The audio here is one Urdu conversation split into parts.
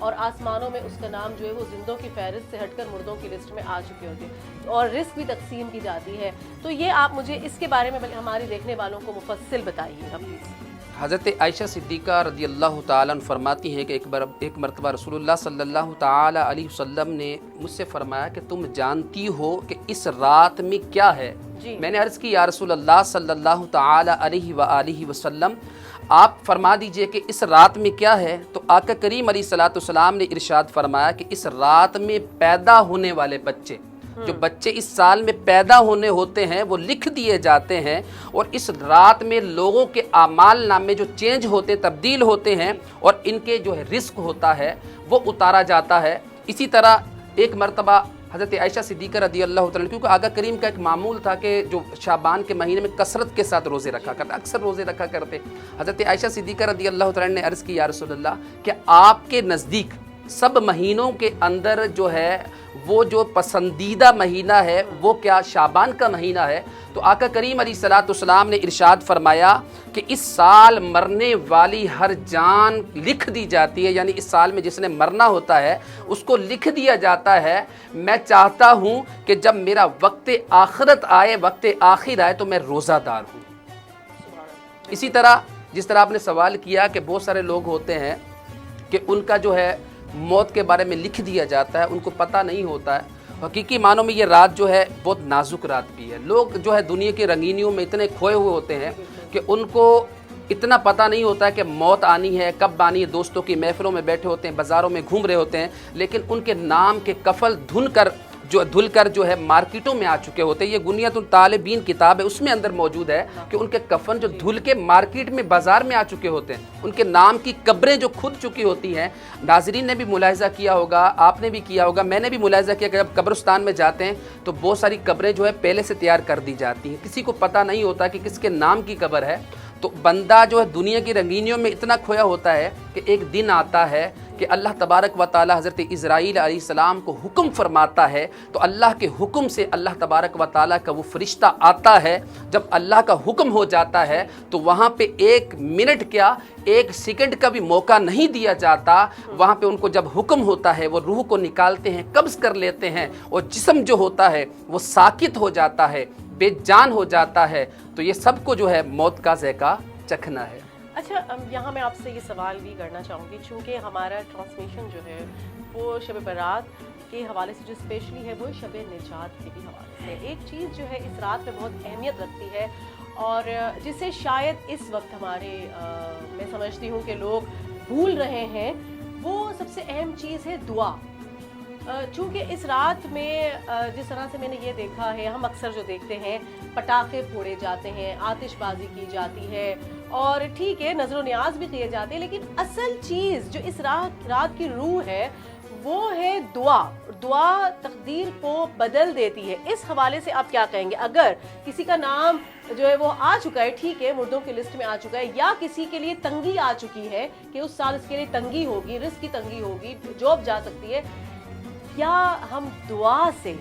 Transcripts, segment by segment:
اور آسمانوں میں اس کا نام جو ہے وہ زندوں کی فہرست سے ہٹ کر مردوں کی لسٹ میں آ چکے ہوتے ہیں اور رزق بھی تقسیم کی جاتی ہے. تو یہ آپ مجھے اس کے بارے میں ہماری دیکھنے والوں کو مفصل بتائیے گا پلیز. حضرت عائشہ صدیقہ رضی اللہ تعالیٰ عنہ فرماتی ہیں کہ ایک مرتبہ رسول اللہ صلی اللہ تعالیٰ علیہ وسلم نے مجھ سے فرمایا کہ تم جانتی ہو کہ اس رات میں کیا ہے؟ میں نے عرض کی یا رسول اللہ صلی اللہ تعالیٰ علیہ وآلہ وسلم آپ فرما دیجئے کہ اس رات میں کیا ہے. تو آقا کریم علیہ الصلوۃ والسلام نے ارشاد فرمایا کہ اس رات میں پیدا ہونے والے بچے، جو بچے اس سال میں پیدا ہونے ہوتے ہیں وہ لکھ دیے جاتے ہیں، اور اس رات میں لوگوں کے اعمال نامے جو چینج ہوتے تبدیل ہوتے ہیں اور ان کے جو ہے رزق ہوتا ہے وہ اتارا جاتا ہے. اسی طرح ایک مرتبہ حضرت عائشہ صدیقہ رضی اللہ تعالیٰ عنہ، کیونکہ آقا کریم کا ایک معمول تھا کہ جو شعبان کے مہینے میں کثرت کے ساتھ روزے رکھا کرتے، اکثر روزے رکھا کرتے. حضرت عائشہ صدیقہ رضی اللہ تعالیٰ عنہ نے عرض کی یا رسول اللہ کہ آپ کے نزدیک سب مہینوں کے اندر جو ہے وہ جو پسندیدہ مہینہ ہے وہ کیا شعبان کا مہینہ ہے؟ تو آقا کریم علیہ الصلوۃ والسلام نے ارشاد فرمایا کہ اس سال مرنے والی ہر جان لکھ دی جاتی ہے، یعنی اس سال میں جس نے مرنا ہوتا ہے اس کو لکھ دیا جاتا ہے. میں چاہتا ہوں کہ جب میرا وقت آخرت آئے، وقت آخر آئے تو میں روزہ دار ہوں. اسی طرح جس طرح آپ نے سوال کیا کہ بہت سارے لوگ ہوتے ہیں کہ ان کا جو ہے موت کے بارے میں لکھ دیا جاتا ہے، ان کو پتہ نہیں ہوتا ہے. حقیقی معنوں میں یہ رات جو ہے بہت نازک رات بھی ہے. لوگ جو ہے دنیا کی رنگینیوں میں اتنے کھوئے ہوئے ہوتے ہیں کہ ان کو اتنا پتہ نہیں ہوتا ہے کہ موت آنی ہے، کب آنی ہے. دوستوں کی محفلوں میں بیٹھے ہوتے ہیں، بازاروں میں گھوم رہے ہوتے ہیں، لیکن ان کے نام کے کفل دھل کر جو ہے مارکیٹوں میں آ چکے ہوتے ہیں. یہ گنیت الطالبین کتاب ہے، اس میں اندر موجود ہے کہ ان کے کفن جو دھل کے مارکیٹ میں بازار میں آ چکے ہوتے ہیں، ان کے نام کی قبریں جو کھد چکی ہوتی ہیں. ناظرین نے بھی ملاحظہ کیا ہوگا، آپ نے بھی کیا ہوگا، میں نے بھی ملاحظہ کیا کہ جب قبرستان میں جاتے ہیں تو بہت ساری قبریں جو ہے پہلے سے تیار کر دی جاتی ہیں، کسی کو پتہ نہیں ہوتا کہ کس کے نام کی قبر ہے. تو بندہ جو ہے دنیا کی رنگینیوں میں اتنا کھویا ہوتا ہے کہ ایک دن آتا ہے کہ اللہ تبارک و تعالی حضرت اسرائیل علیہ السلام کو حکم فرماتا ہے، تو اللہ کے حکم سے اللہ تبارک و تعالی کا وہ فرشتہ آتا ہے. جب اللہ کا حکم ہو جاتا ہے تو وہاں پہ ایک منٹ کیا، ایک سیکنڈ کا بھی موقع نہیں دیا جاتا. وہاں پہ ان کو جب حکم ہوتا ہے وہ روح کو نکالتے ہیں، قبض کر لیتے ہیں، اور جسم جو ہوتا ہے وہ ساکت ہو جاتا ہے، بے جان ہو جاتا ہے. تو یہ سب کو جو ہے موت کا ذائقہ چکھنا ہے. اچھا، یہاں میں آپ سے یہ سوال بھی کرنا چاہوں گی، چونکہ ہمارا ٹرانسمیشن جو ہے وہ شب برات کے حوالے سے جو اسپیشلی ہے وہ شب نجات کے بھی حوالے سے ایک چیز جو ہے اس رات میں بہت اہمیت رکھتی ہے، اور جسے شاید اس وقت ہمارے میں سمجھتی ہوں کہ لوگ بھول رہے ہیں. وہ سب سے اہم چیز ہے دعا. چونکہ اس رات میں جس طرح سے میں نے یہ دیکھا ہے، ہم اکثر جو دیکھتے ہیں پٹاخے پھوڑے جاتے ہیں، آتش بازی کی جاتی ہے، اور ٹھیک ہے نظر و نیاز بھی کیے جاتے ہیں، لیکن اصل چیز جو اس رات کی روح ہے وہ ہے دعا. دعا تقدیر کو بدل دیتی ہے. اس حوالے سے آپ کیا کہیں گے؟ اگر کسی کا نام جو ہے وہ آ چکا ہے، ٹھیک ہے مردوں کی لسٹ میں آ چکا ہے، یا کسی کے لیے تنگی آ چکی ہے کہ اس سال اس کے لیے تنگی ہوگی، رزق کی تنگی ہوگی، جاب جا سکتی ہے، کیا ہم دعا سے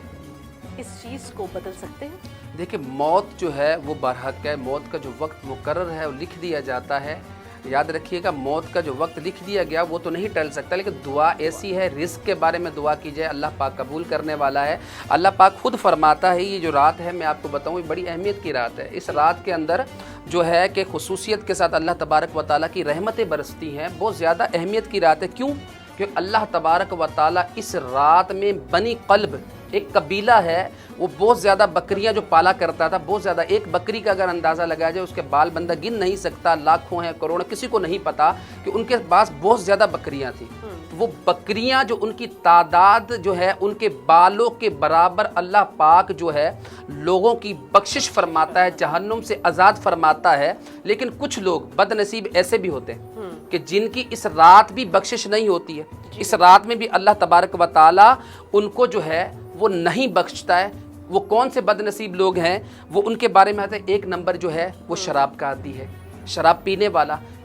اس چیز کو بدل سکتے ہیں؟ دیکھیں، موت جو ہے وہ برحق ہے. موت کا جو وقت مقرر ہے وہ لکھ دیا جاتا ہے. یاد رکھیے گا، موت کا جو وقت لکھ دیا گیا وہ تو نہیں ٹل سکتا، لیکن دعا ایسی ہے، رزق کے بارے میں دعا کی جائے، اللہ پاک قبول کرنے والا ہے. اللہ پاک خود فرماتا ہے، یہ جو رات ہے میں آپ کو بتاؤں یہ بڑی اہمیت کی رات ہے. اس رات کے اندر جو ہے کہ خصوصیت کے ساتھ اللہ تبارک و تعالیٰ کی رحمتیں برستی ہیں. بہت زیادہ اہمیت کی رات ہے. کیوں؟ کہ اللہ تبارک و تعالیٰ اس رات میں بنی قلب ایک قبیلہ ہے، وہ بہت زیادہ بکریاں جو پالا کرتا تھا، بہت زیادہ، ایک بکری کا اگر اندازہ لگایا جائے اس کے بال بندہ گن نہیں سکتا، لاکھوں ہیں، کروڑوں، کسی کو نہیں پتا کہ ان کے پاس بہت زیادہ بکریاں تھیں. وہ بکریاں جو ان کی تعداد جو ہے ان کے بالوں کے برابر اللہ پاک جو ہے لوگوں کی بخشش فرماتا ہے، جہنم سے آزاد فرماتا ہے. لیکن کچھ لوگ بد نصیب ایسے بھی ہوتے ہیں کہ جن کی اس رات بھی بخشش نہیں ہوتی ہے. اس رات میں بھی اللہ تبارک و تعالیٰ ان کو جو ہے وہ نہیں بخشتا ہے. وہ کون سے بد نصیب لوگ ہیں؟ وہ ان کے بارے میں آتا ہے، ایک نمبر جو ہے وہ شراب کا عادی ہے، شراب پینے والا.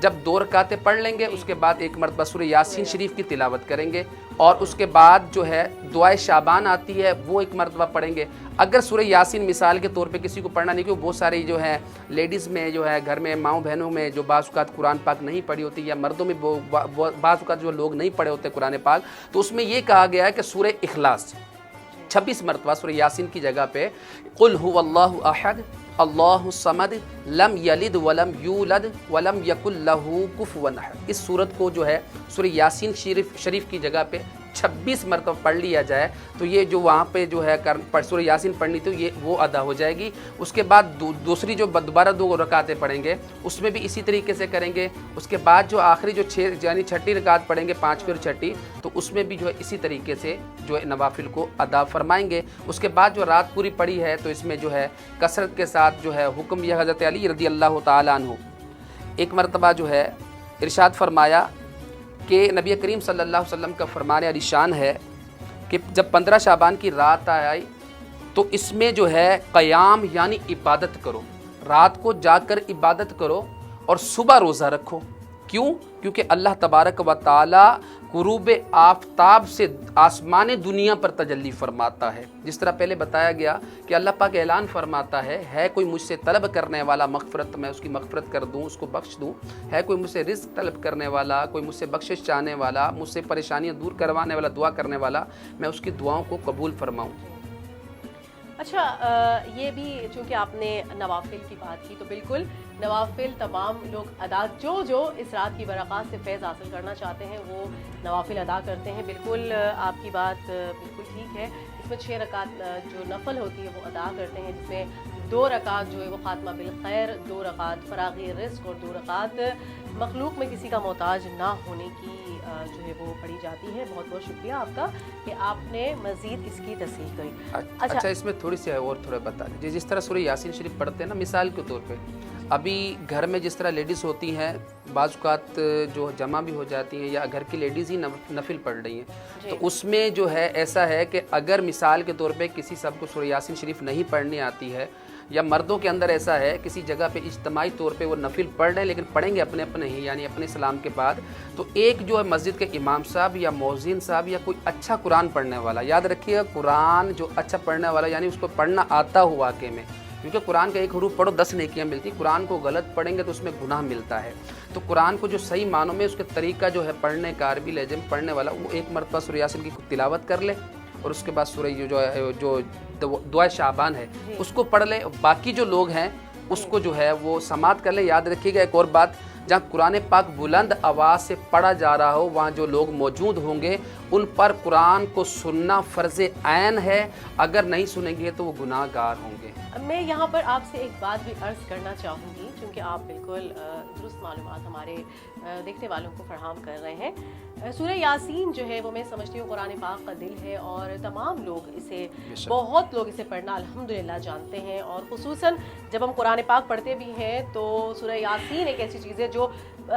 جب 2 رکعتیں پڑھ لیں گے اس کے بعد ایک مرتبہ سورہ یاسین شریف کی تلاوت کریں گے، اور اس کے بعد جو ہے دعائے شعبان آتی ہے وہ ایک مرتبہ پڑھیں گے۔ اگر سورہ یاسین مثال کے طور پہ کسی کو پڑھنا نہیں، کیونکہ بہت ساری جو ہے لیڈیز میں جو ہے گھر میں ماؤں بہنوں میں جو بعض اوقات قرآن پاک نہیں پڑھی ہوتی، یا مردوں میں بعض اوقات جو لوگ نہیں پڑھے ہوتے قرآن پاک، تو اس میں یہ کہا گیا ہے کہ سورہ اخلاص 26 مرتبہ سورہ یاسین کی جگہ پہ قل هو اللہ احد اللہ الصمد لم یلد ولم یولد ولم یکن لہ کفوا احد، اس سورت کو جو ہے سورہ یاسین شریف کی جگہ پہ 26 مرتبہ پڑھ لیا جائے تو یہ جو وہاں پہ جو ہے سورہ یاسین پڑھنی تھی یہ وہ ادا ہو جائے گی۔ اس کے بعد دوسری جو دوبارہ 2 رکعتیں پڑھیں گے اس میں بھی اسی طریقے سے کریں گے۔ اس کے بعد جو آخری جو 6 یعنی 6ٹھی رکعت پڑھیں گے، 5ویں اور 6ٹھی، تو اس میں بھی جو ہے اسی طریقے سے جو ہے نوافل کو ادا فرمائیں گے۔ اس کے بعد جو رات پوری پڑھی ہے تو اس میں جو ہے کثرت کے ساتھ جو ہے حکم یہ حضرت علی رضی اللہ تعالیٰ عنہ ایک مرتبہ جو ہے ارشاد فرمایا کہ نبی کریم صلی اللہ علیہ وسلم کا فرمان علی شان ہے کہ جب 15 شعبان کی رات آئی تو اس میں جو ہے قیام یعنی عبادت کرو، رات کو جا کر عبادت کرو اور صبح روزہ رکھو۔ کیوں؟ کیونکہ اللہ تبارک و تعالی غروب آفتاب سے آسمان دنیا پر تجلی فرماتا ہے۔ جس طرح پہلے بتایا گیا کہ اللہ پاک اعلان فرماتا ہے کوئی مجھ سے طلب کرنے والا مغفرت، میں اس کی مغفرت کر دوں، اس کو بخش دوں، ہے کوئی مجھ سے رزق طلب کرنے والا، کوئی مجھ سے بخشش چاہنے والا، مجھ سے پریشانیاں دور کروانے والا، دعا کرنے والا، میں اس کی دعاؤں کو قبول فرماؤں۔ اچھا، یہ بھی چونکہ آپ نے نوافل کی بات کی تو بالکل نوافل تمام لوگ ادا جو اس رات کی برکات سے فیض حاصل کرنا چاہتے ہیں وہ نوافل ادا کرتے ہیں۔ بالکل آپ کی بات بالکل ٹھیک ہے۔ اس میں 6 رکعت جو نفل ہوتی ہے وہ ادا کرتے ہیں، جس میں 2 رکعت جو ہے وہ خاتمہ بالخیر، 2 رکعت فراغی رزق اور 2 رکعت مخلوق میں کسی کا محتاج نہ ہونے کی جو ہے وہ پڑھی جاتی ہے۔ بہت بہت شکریہ آپ کا کہ آپ نے مزید اس کی تصحیح کری۔ اچھا، اس میں تھوڑی سی اور تھوڑا بتا دیجیے، جس طرح سورہ یاسین شریف پڑھتے ہیں نا، مثال کے طور پہ ابھی گھر میں جس طرح لیڈیز ہوتی ہیں بعض اوقات جو جمع بھی ہو جاتی ہیں یا گھر کی لیڈیز ہی نفل پڑھ رہی ہیں، تو اس میں جو ہے ایسا ہے کہ اگر مثال کے طور پہ کسی سب کو سورہ یاسین شریف نہیں پڑھنی آتی ہے، یا مردوں کے اندر ایسا ہے کسی جگہ پہ اجتماعی طور پہ وہ نفل پڑھ رہے ہیں لیکن پڑھیں گے اپنے اپنے ہی یعنی اپنے سلام کے بعد، تو ایک جو ہے مسجد کے امام صاحب یا مؤذن صاحب یا کوئی اچھا قرآن پڑھنے والا، یاد رکھیے گا قرآن جو اچھا پڑھنے والا یعنی اس کو پڑھنا آتا ہو واقعے میں، کیونکہ قرآن کا ایک حروف پڑھو 10 نیکیاں ملتی، قرآن کو غلط پڑھیں گے تو اس میں گناہ ملتا ہے۔ تو قرآن کو جو صحیح معنوں میں اس کے طریقہ جو ہے پڑھنے کا عربی لہجے میں پڑھنے والا، وہ ایک مرتبہ سورہ یاسین کی تلاوت کر لے اور اس کے بعد سورہ جو دعائے شعبان ہے اس کو پڑھ لے، باقی جو لوگ ہیں اس کو جو ہے وہ سماعت کر لیں۔ یاد رکھیے گا ایک اور بات، جہاں قرآن پاک بلند آواز سے پڑھا جا رہا ہو وہاں جو لوگ موجود ہوں گے ان پر قرآن کو سننا فرض عین ہے، اگر نہیں سنیں گے تو وہ گناہ گار ہوں گے۔ میں یہاں پر آپ سے ایک بات بھی عرض کرنا چاہوں گی، چونکہ آپ بالکل درست معلومات ہمارے دیکھنے والوں کو فراہم کر رہے ہیں۔ سورہ یاسین جو ہے وہ میں سمجھتی ہوں قرآن پاک کا دل ہے، اور تمام لوگ اسے بہت لوگ اسے پڑھنا الحمدللہ جانتے ہیں، اور خصوصاً جب ہم قرآن پاک پڑھتے بھی ہیں تو سورہ یاسین ایک ایسی چیز ہے جو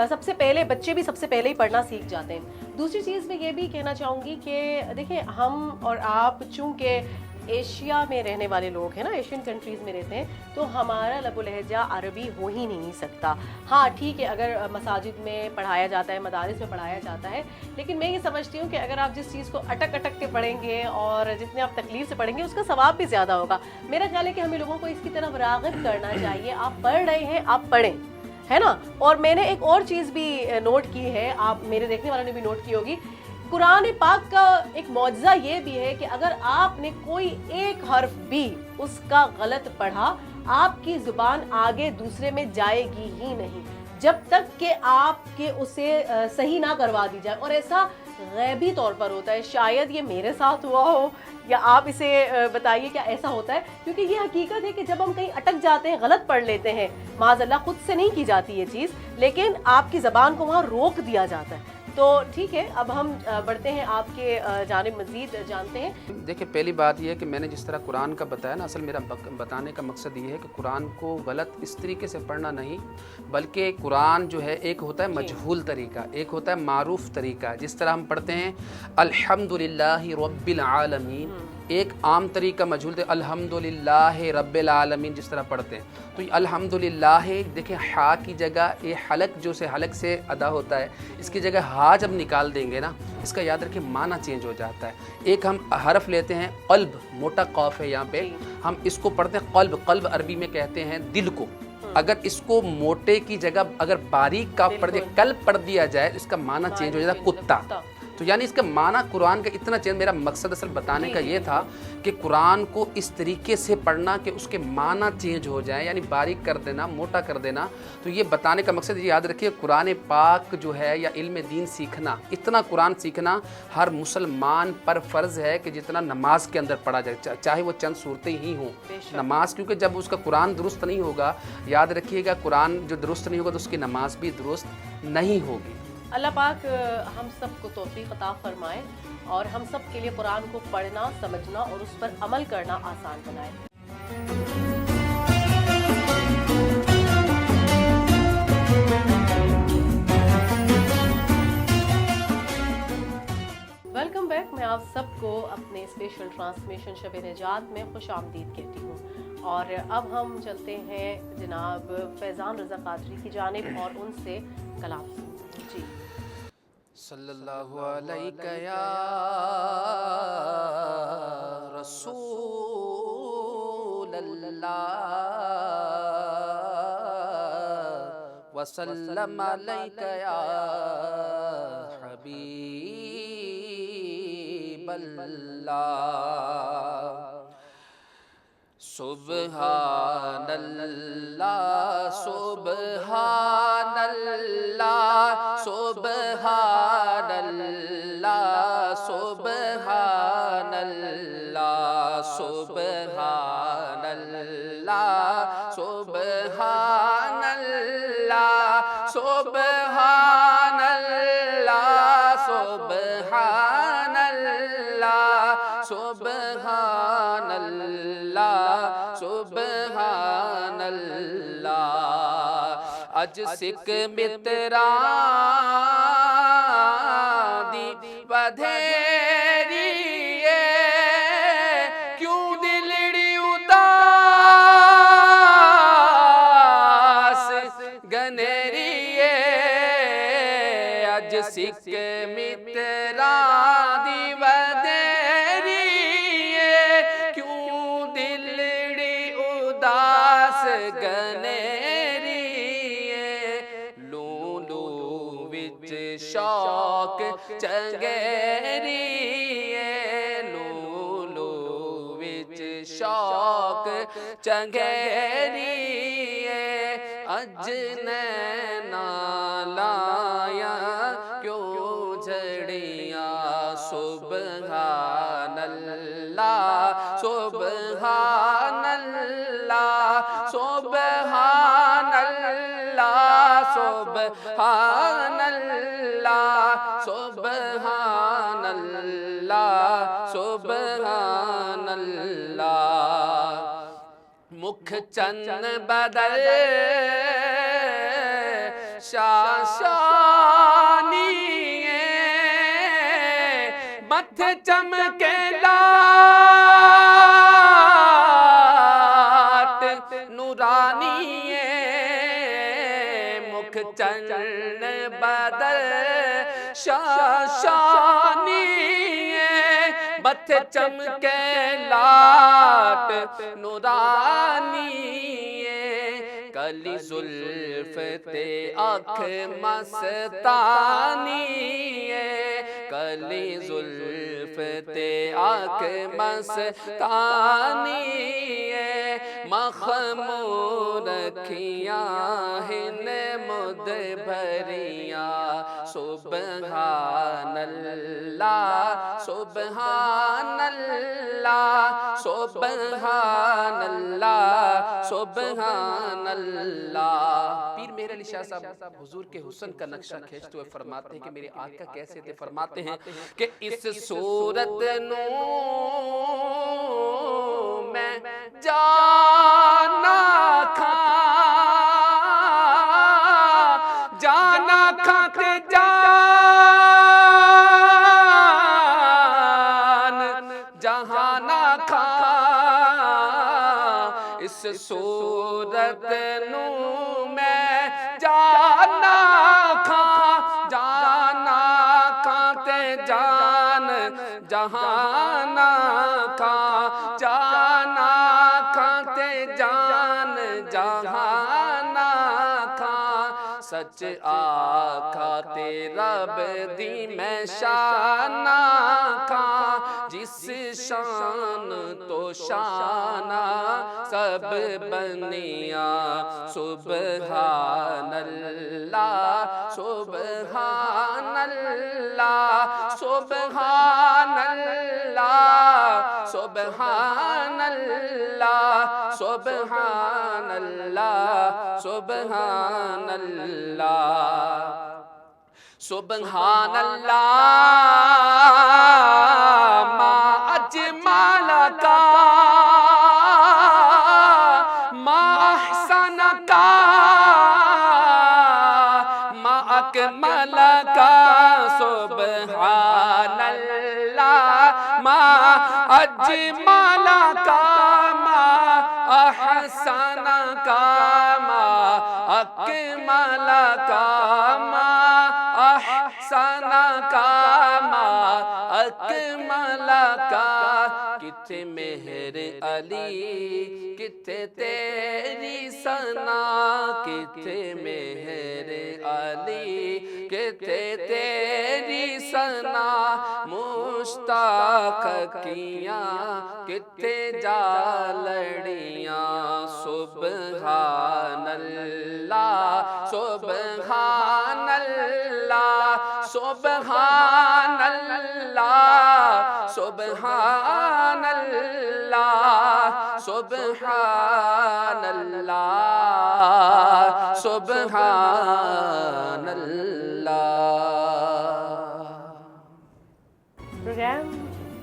سب سے پہلے بچے بھی سب سے پہلے ہی پڑھنا سیکھ جاتے ہیں۔ دوسری چیز میں یہ بھی کہنا چاہوں گی کہ دیکھیں ہم اور آپ چونکہ ایشیا میں رہنے والے لوگ ہیں نا، ایشین کنٹریز میں رہتے ہیں، تو ہمارا لب و لہجہ عربی ہو ہی نہیں سکتا۔ ہاں ٹھیک ہے، اگر مساجد میں پڑھایا جاتا ہے، مدارس میں پڑھایا جاتا ہے، لیکن میں یہ سمجھتی ہوں کہ اگر آپ جس چیز کو اٹک کے پڑھیں گے اور جتنے آپ تکلیف سے پڑھیں گے اس کا ثواب بھی زیادہ ہوگا۔ میرا خیال ہے کہ ہمیں لوگوں کو اس کی طرف راغب کرنا چاہیے۔ آپ پڑھ رہے ہیں، آپ پڑھیں، ہے نا۔ اور میں نے ایک اور چیز بھی نوٹ کی ہے، آپ میرے دیکھنے والوں نے بھی نوٹ کی ہوگی، قرآن پاک کا ایک معجزہ یہ بھی ہے کہ اگر آپ نے کوئی ایک حرف بھی اس کا غلط پڑھا، آپ کی زبان آگے دوسرے میں جائے گی ہی نہیں جب تک کہ آپ کے اسے صحیح نہ کروا دی جائے۔ اور ایسا غیبی طور پر ہوتا ہے، شاید یہ میرے ساتھ ہوا ہو یا آپ اسے بتائیے کیا ایسا ہوتا ہے، کیونکہ یہ حقیقت ہے کہ جب ہم کہیں اٹک جاتے ہیں، غلط پڑھ لیتے ہیں، معاذ اللہ خود سے نہیں کی جاتی یہ چیز، لیکن آپ کی زبان کو وہاں روک دیا جاتا ہے۔ تو ٹھیک ہے، اب ہم بڑھتے ہیں آپ کے جانب، مزید جانتے ہیں۔ دیکھیں پہلی بات یہ ہے کہ میں نے جس طرح قرآن کا بتایا نا، اصل میرا بتانے کا مقصد یہ ہے کہ قرآن کو غلط اس طریقے سے پڑھنا نہیں، بلکہ قرآن جو ہے ایک ہوتا ہے مجہول طریقہ، ایک ہوتا ہے معروف طریقہ۔ جس طرح ہم پڑھتے ہیں الحمدللہ رب العالمین، ایک عام طریقہ مجہول تھے الحمدللہ رب العالمین جس طرح پڑھتے ہیں، تو یہ الحمدللہ دیکھیں ہا کی جگہ یہ حلق جو سے حلق سے ادا ہوتا ہے، اس کی جگہ ہا جب نکال دیں گے نا، اس کا یاد رکھیں معنی چینج ہو جاتا ہے۔ ایک ہم حرف لیتے ہیں قلب، موٹا قاف ہے یہاں پہ، ہم اس کو پڑھتے ہیں قلب، قلب عربی میں کہتے ہیں دل کو، اگر اس کو موٹے کی جگہ اگر باریک کاف پڑھ دیا قلب پڑھ دیا جائے اس کا معنی چینج ہو جاتا ہے کتا۔ تو یعنی اس کا معنی قرآن کا اتنا چینج، میرا مقصد اصل بتانے کا یہ تھا کہ قرآن کو اس طریقے سے پڑھنا کہ اس کے معنی چینج ہو جائیں، یعنی باریک کر دینا، موٹا کر دینا۔ تو یہ بتانے کا مقصد یاد رکھیے قرآن پاک جو ہے یا علم دین سیکھنا، اتنا قرآن سیکھنا ہر مسلمان پر فرض ہے کہ جتنا نماز کے اندر پڑھا جائے، چاہے وہ چند صورتیں ہی ہوں نماز، کیونکہ جب اس کا قرآن درست نہیں ہوگا، یاد رکھیے گا قرآن جو درست نہیں ہوگا تو اس کی نماز بھی درست نہیں ہوگی۔ اللہ پاک ہم سب کو توفیق عطا فرمائے اور ہم سب کے لیے قرآن کو پڑھنا، سمجھنا اور اس پر عمل کرنا آسان بنائے۔ ویلکم بیک، میں آپ سب کو اپنے اسپیشل ٹرانسمیشن شب نجات میں خوش آمدید کہتی ہوں، اور اب ہم چلتے ہیں جناب فیضان رضا قادری کی جانب اور ان سے کلام سنتے ہیں۔ جی صلی اللہ علیہ یا رسول اللہ وسلم علیہ یا حبیب اللہ۔ سبحان اللہ سبحان اللہ سبحان اللہ سبحان اللہ سبحان اللہ سبحان اللہ سبحان اللہ سبحان اللہ سبحان اللہ سبحان اللہ۔ اج سکھ متراں دی ودھیری کیوں دلڑی اداس گنیری اج سکھ متراں دی ودھیری کیوں دلڑی اداس گنیری لولو وچ شوق چنگیری لولو وچ شوق چنگیری اج نینا لایا کیوں جھڑیاں سبحان اللہ سبحان اللہ سبحان اللہ سبحان اللہ سبحان اللہ سبحان اللہ۔ مکھ چن بدل شاشانی متھ چمکے لات نورانی مکھ چن بدل شاشانی متھ چمکے لات نورانی کلی زلف تے آنکھ مستانی کلی زلف تے آنکھ مستانی مخمور رکھیاں ہن مد بھریاں سبحان اللہ سبحان اللہ سبحان اللہ سبحان اللہ۔ پیر مہر علی شاہ صاحب حضور کے حسن کا نقشہ کھینچتے ہوئے فرماتے ہیں کہ میرے آقا کیسے تھے، فرماتے ہیں کہ اس صورت نو میں جانا کھا جانا کھاتے جان جہانا اس صورت نو میں جانا کھاں تے جان جہانا کھاں جانا کھاں تے جان جہانا کھاں سچ آکھا تے رب دی میں شانہ کھاں جس شان تو شانہ سب بنیا سبحان اللہ سبحان اللہ سبحان اللہ سبحان اللہ سبحان اللہ سبحان اللہ سبحان اللہ ما اجمل کا ما احسن کا ما اکمل کا سبحان اللہ ما اجمل کا ما احسن کا ما اکمل کا ما احسن کا ما اکمل کا کتھے مہر علی کتھے تیری ثنا کتھے مہر علی کتھے تیری ثنا مشتاق کیاں کتھے جا لڑیاں سبحان اللہ سبحان اللہ سبحان اللہ سبحان اللہ سبحان اللہ سبحان اللہ۔ پروگرام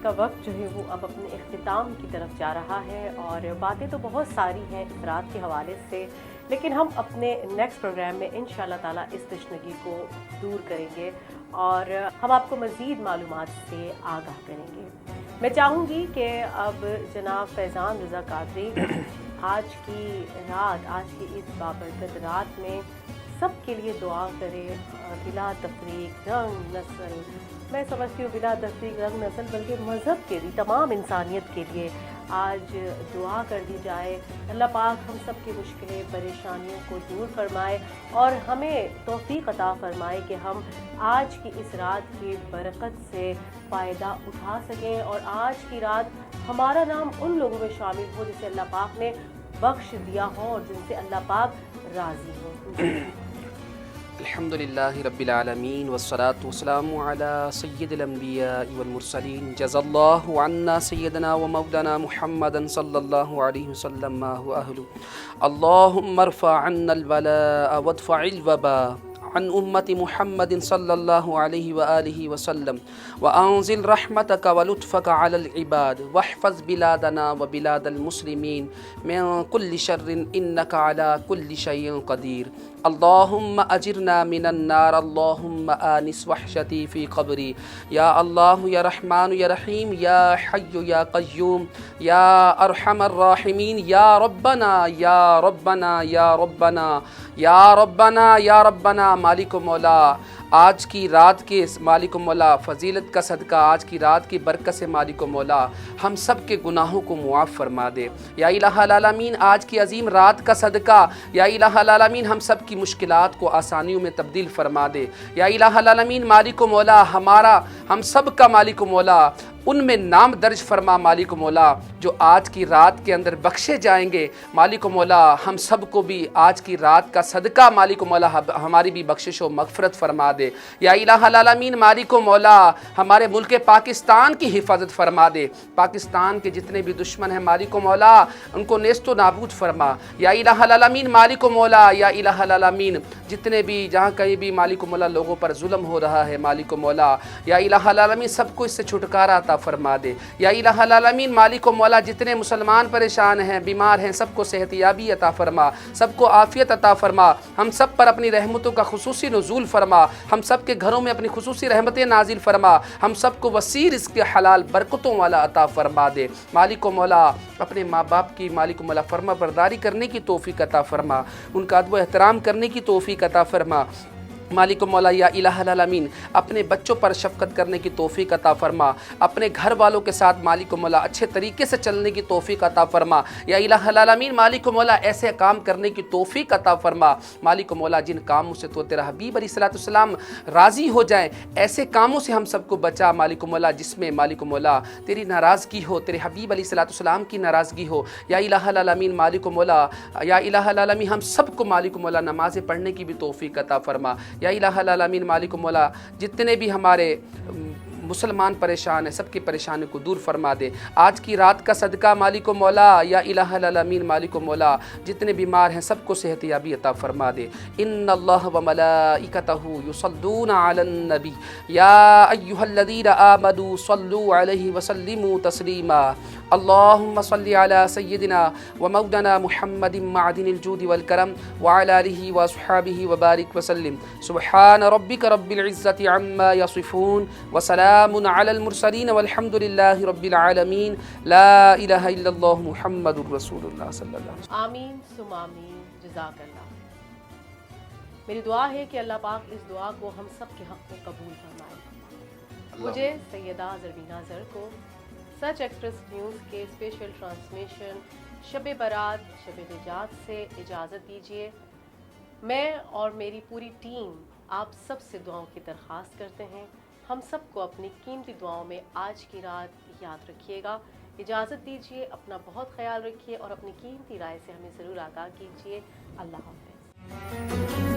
کا وقت جو ہے وہ اب اپنے اختتام کی طرف جا رہا ہے اور باتیں تو بہت ساری ہیں اس رات کے حوالے سے، لیکن ہم اپنے نیکسٹ پروگرام میں انشاءاللہ تعالیٰ اس تشنگی کو دور کریں گے اور ہم آپ کو مزید معلومات سے آگاہ کریں گے۔ میں چاہوں گی کہ اب جناب فیضان رضا قادری آج کی رات، آج کی اس بابرکت رات میں سب کے لیے دعا کرے بلا تفریق رنگ نسل، میں سمجھتی ہوں بلا تفریق رنگ نسل بلکہ مذہب کے لیے، تمام انسانیت کے لیے آج دعا کر دی جائے۔ اللہ پاک ہم سب کی مشکلیں پریشانیوں کو دور فرمائے اور ہمیں توفیق عطا فرمائے کہ ہم آج کی اس رات کی برکت سے فائدہ اٹھا سکیں اور آج کی رات ہمارا نام ان لوگوں میں شامل ہو جسے اللہ پاک نے بخش دیا ہو اور جن سے اللہ پاک راضی ہو۔ الحمدللہ رب العالمین والصلاة والسلام على سید الانبیاء والمرسلین جزا اللہ عنا سیدنا و مولانا محمدا صلی اللہ علیہ وسلم ما هو اہلہ اللہم ارفع عنا البلاء وادفع الوباء عن أمة محمد صلى الله عليه وآله وسلم وأنزل رحمتك ولطفك على العباد واحفظ بلادنا وبلاد المسلمين من كل شر إنك على كل شيء قدير اللهم أجرنا من النار اللهم آنس وحشتي في قبري يا الله يا رحمن يا رحيم يا حي يا قيوم يا أرحم الراحمين يا ربنا يا ربنا يا ربنا یا ربنا یا ربنا مالک و مولا، آج کی رات کے مالک و مولا فضیلت کا صدقہ، آج کی رات کی برکت سے مالک و مولا ہم سب کے گناہوں کو معاف فرما دے یا الہ العالمین۔ آج کی عظیم رات کا صدقہ یا الہ العالمین ہم سب کی مشکلات کو آسانیوں میں تبدیل فرما دے یا الہ العالمین۔ مالک و مولا ہم سب کا مالک و مولا ان میں نام درج فرما مالک و مولا جو آج کی رات کے اندر بخشے جائیں گے مالک و مولا۔ ہم سب کو بھی آج کی رات کا صدقہ مالک و مولا ہماری بھی بخشش و مغفرت فرما دے یا الہ العالمین۔ مالک و مولا ہمارے ملک پاکستان کی حفاظت فرما دے، پاکستان کے جتنے بھی دشمن ہیں مالک و مولا ان کو نیست و نابود فرما یا الہ العالمین۔ مالک و مولا یا الہ العالمین جتنے بھی جہاں کہیں بھی مالک مولا لوگوں پر ظلم ہو رہا ہے مالک مولا یا الہ العالمین سب کو اس سے چھٹکارا عطا فرما دے یا الہ العالمین مالک مولا جتنے مسلمان پریشان ہیں بیمار ہیں سب کو صحت یابی عطا فرما سب کو عافیت عطا فرما ہم سب پر اپنی رحمتوں کا خصوصی نزول فرما ہم سب کے گھروں میں اپنی خصوصی رحمتیں نازل فرما ہم سب کو وسیع رزق حلال برکتوں والا عطا فرما دے مالک مولا اپنے ماں باپ کی مالک مولا فرما برداری کرنے کی توفیق عطا فرما ان کا ادب و احترام کرنے کی توفیق عطا فرما مالک مولا یا الہ العالمین اپنے بچوں پر شفقت کرنے کی توفیق عطا فرما اپنے گھر والوں کے ساتھ مالک مولا اچھے طریقے سے چلنے کی توفیق عطا فرما یا الہ العالمین مالک مولا ایسے کام کرنے کی توفیق عطا فرما مالک مولا جن کاموں سے تو تیرا حبیب علیہ الصلوۃ والسلام راضی ہو جائیں ایسے کاموں سے ہم سب کو بچا مالک مولا جس میں مالک مولا تیری ناراضگی ہو تیرے حبیب علیہ الصلوۃ والسلام کی ناراضگی ہو یا الہ العالمین مالک مولا یا الہ العالمین ہم سب کو مالک مولا نمازیں پڑھنے کی بھی توفیق عطا فرما یا الہ العالمین مالک مولا جتنے بھی ہمارے مسلمان پریشان ہیں سب کی پریشانی کو دور فرما دے آج کی رات کا صدقہ مالک مولا یا الہ العالمین مالک مولا جتنے بیمار ہیں سب کو صحت یابی عطا فرما دے ان اللہ و ملائکتہ یصلون علی النبی یا ایھا الذین آمنوا صلوا علیہ وسلموا تسلیما اللہم صل علی سیدنا و مولانا محمد معدن الجود والکرم وعلی آلہ واصحابہ وبارک وسلم سبحان ربک رب العزۃ عما یصفون وسلام على المرسلين والحمد لله رب العالمين لا الہ الا اللہ محمد رسول اللہ صلی اللہ علیہ وسلم آمین ثم آمین جزاک اللہ میری دعا ہے کہ اللہ پاک اس دعا کو ہم سب کے حق میں قبول فرمائے مجھے سیدہ زرینہ زر کو سچ ایکسپریس نیوز کے اسپیشل ٹرانسمیشن شب برات شب نجات سے اجازت دیجیے میں اور میری پوری ٹیم آپ سب سے دعاؤں کی درخواست کرتے ہیں ہم سب کو اپنی قیمتی دعاؤں میں آج کی رات یاد رکھیے گا اجازت دیجیے اپنا بہت خیال رکھیے اور اپنی قیمتی رائے سے ہمیں ضرور آگاہ کیجیے اللہ حافظ